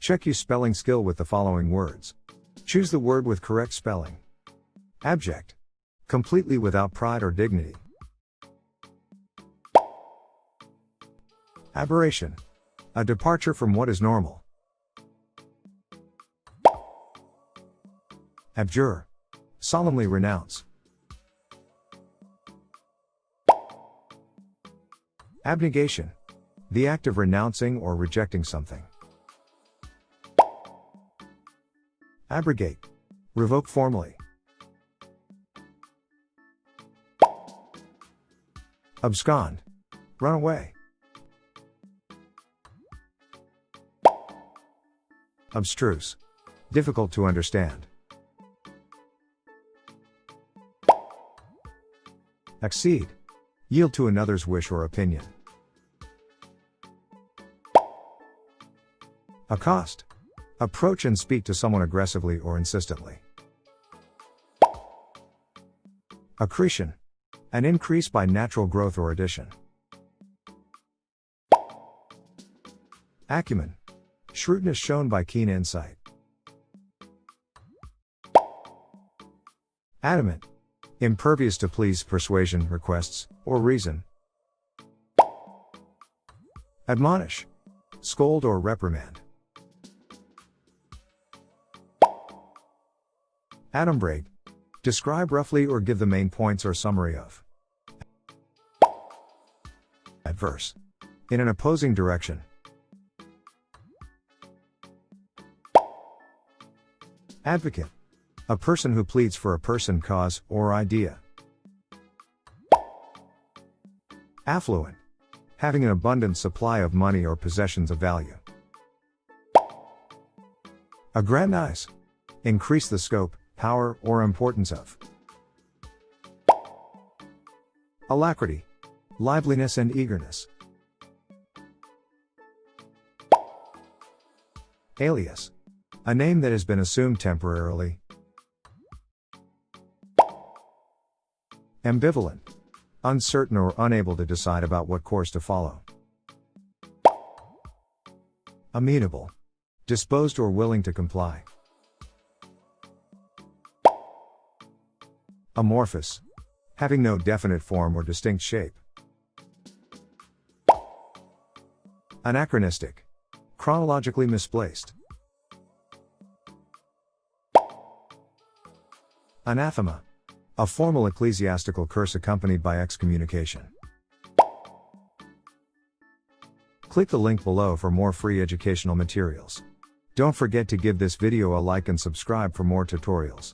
Check your spelling skill with the following words. Choose the word with correct spelling. Abject. Completely without pride or dignity. Aberration. A departure from what is normal. Abjure. Solemnly renounce. Abnegation. The act of renouncing or rejecting something. Abrogate. Revoke formally. Abscond. Run away. Abstruse. Difficult to understand. Accede. Yield to another's wish or opinion. Accost. Approach and speak to someone aggressively or insistently. Accretion. An increase by natural growth or addition. Acumen. Shrewdness shown by keen insight. Adamant. Impervious to pleas, persuasion, requests, or reason. Admonish. Scold or reprimand. Abrogate. Describe roughly or give the main points or summary of. Adverse. In an opposing direction. Advocate. A person who pleads for a person, cause, or idea. Affluent. Having an abundant supply of money or possessions of value. Agrandize. Increase the scope, power, or importance of. Alacrity. Liveliness and eagerness. Alias. A name that has been assumed temporarily. Ambivalent. Uncertain or unable to decide about what course to follow. Amenable. Disposed or willing to comply. Amorphous. Having no definite form or distinct shape. Anachronistic. Chronologically misplaced. Anathema. A formal ecclesiastical curse accompanied by excommunication. Click the link below for more free educational materials. Don't forget to give this video a like and subscribe for more tutorials.